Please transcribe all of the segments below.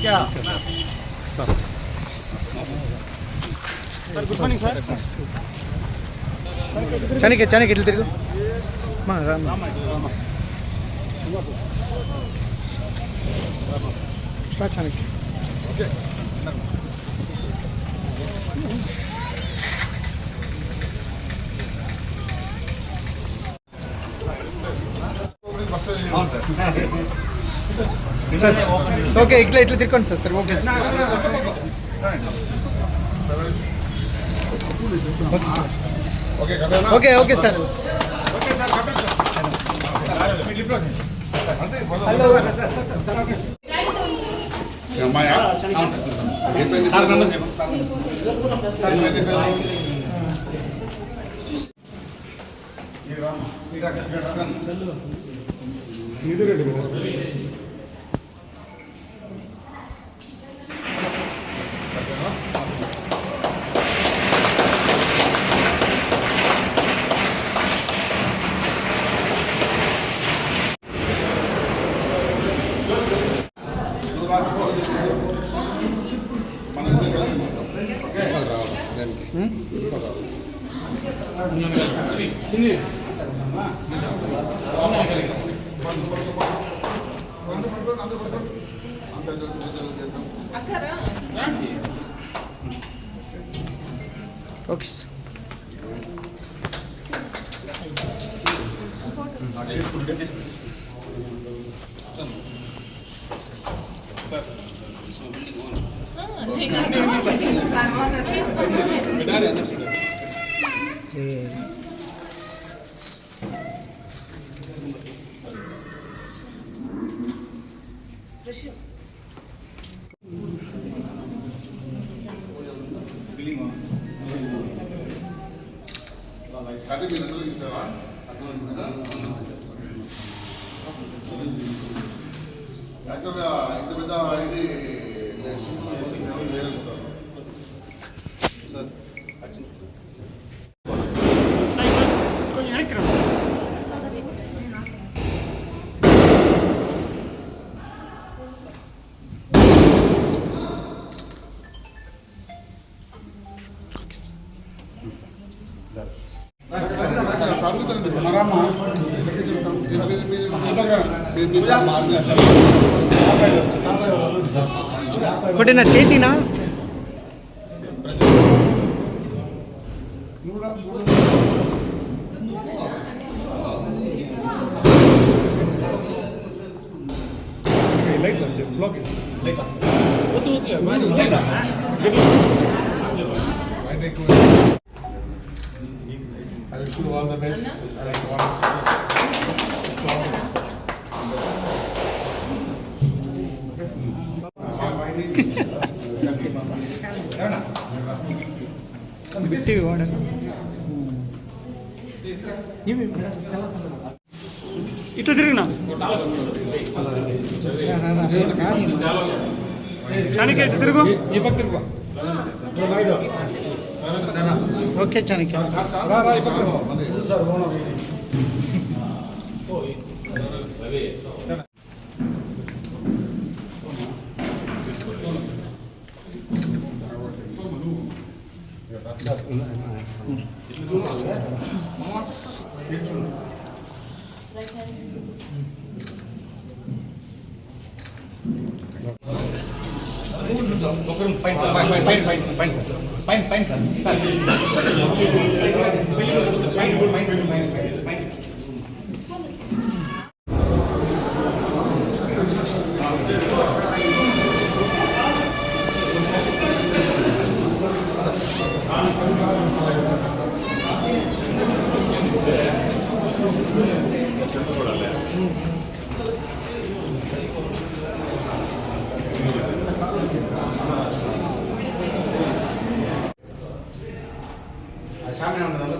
क्या sir good morning sir Chanakya इट्ला तिरुगु चाणक्य सर ओके इट्ला तिरुकोंడి sir okay sir okay sir okay okay sir hello అమ్మాయా ओके सर అది మీరు ఎందుకు ఇచ్చారా యాక్చువల్గా ఇంత పెద్ద ఇది కొట్టిన చేతినా బిట్టి వాడు ఇట్లా తిరిగినా చాణక్య ఇట్లా తిరుగు ఈ పక్క తిరుగు ఓకే చాణక్య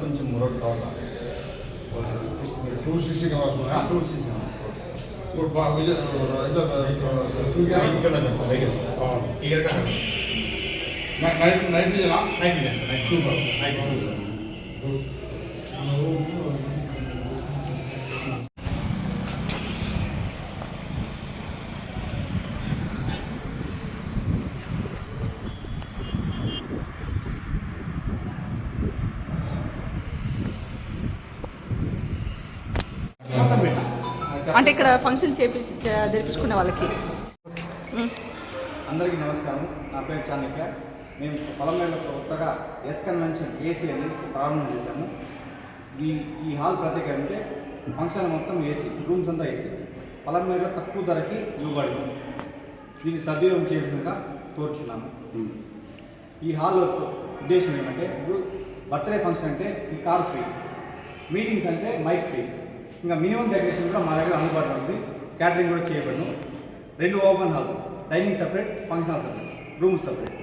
కొంచెం మురొక కావాలి 2cc కావాలి 2cc అంటే ఇక్కడ ఫంక్షన్ జరిపించుకునే వాళ్ళకి. అందరికీ నమస్కారం. నా పేరు చాణక్య. మేము పొలంలో కొత్తగా ఎస్ కన్వెన్షన్ ఏసీ అని ప్రారంభం చేశాము. ఈ హాల్ ప్రత్యేకత అంటే ఫంక్షన్ మొత్తం ఏసీ, రూమ్స్ అంతా ఏసీ. పొలంలో తక్కువ ధరకి ఇవ్వబడింది. దీన్ని సద్వినియోగం చేసినగా కోరుచున్నాము. ఈ హాల్ ఉద్దేశం ఏమంటే, ఇప్పుడు బర్త్డే ఫంక్షన్ అంటే ఈ కార్ ఫ్రీ, మీటింగ్స్ అంటే మైక్ ఫ్రీ, ఇంకా మినిమం డెకరేషన్ కూడా మా దగ్గర అందుబాటులో ఉంది. క్యాటరింగ్ కూడా చేయబడును. 2 open halls, dining separate, function hall separate, rooms separate,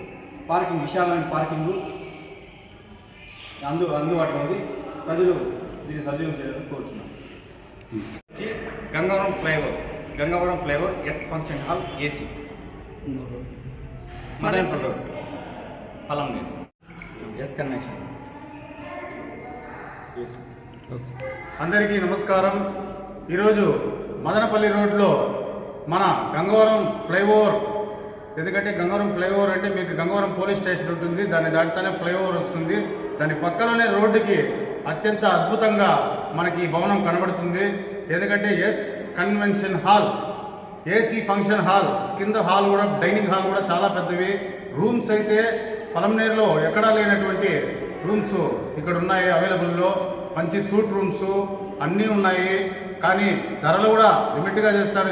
parking విశాలమైన పార్కింగ్ అందుబాటులో ఉంది. ప్రజలు దీన్ని సద్వినియోగం చేయాలని కోరుచున్నాం. Gangavaram flyover S function hall AC, Madanapalle road, పొలంలో ఎస్ కన్వెన్షన్. అందరికీ నమస్కారం. ఈరోజు మదనపల్లి రోడ్లో మన గంగవరం ఫ్లైఓవర్, ఎందుకంటే గంగవరం ఫ్లైఓవర్ అంటే మీకు గంగవరం పోలీస్ స్టేషన్ ఉంటుంది, దాన్ని దాటితేనే ఫ్లైఓవర్ వస్తుంది. దాని పక్కలోనే రోడ్డుకి అత్యంత అద్భుతంగా మనకి ఈ భవనం కనబడుతుంది. ఎందుకంటే S convention hall, AC function hall, కింద హాల్ కూడా, డైనింగ్ హాల్ కూడా చాలా పెద్దవి. రూమ్స్ అయితే పలంనేరులో ఎక్కడా లేనటువంటి రూమ్స్ ఇక్కడ ఉన్నాయి అవైలబుల్లో. మంచి సూట్ రూమ్స్ అన్నీ ఉన్నాయి. కానీ ధరలు కూడా లిమిట్గా చేస్తారు.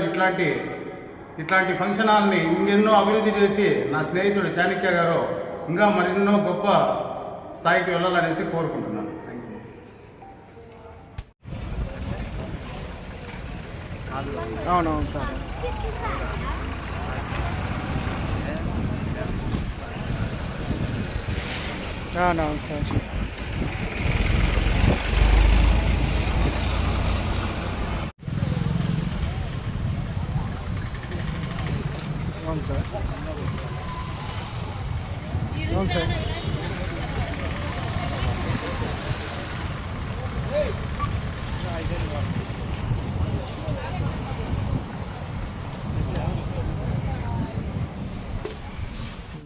ఇట్లాంటి ఫంక్షన్ హాల్ని ఇంకెన్నో అభివృద్ధి చేసి నా స్నేహితుడు చాణక్య గారు ఇంకా మరెన్నో గొప్ప స్థాయికి వెళ్ళాలనేసి కోరుకుంటున్నాను. అవునవును సార్. అవునవును సార్. అవును సార్. అవును సార్.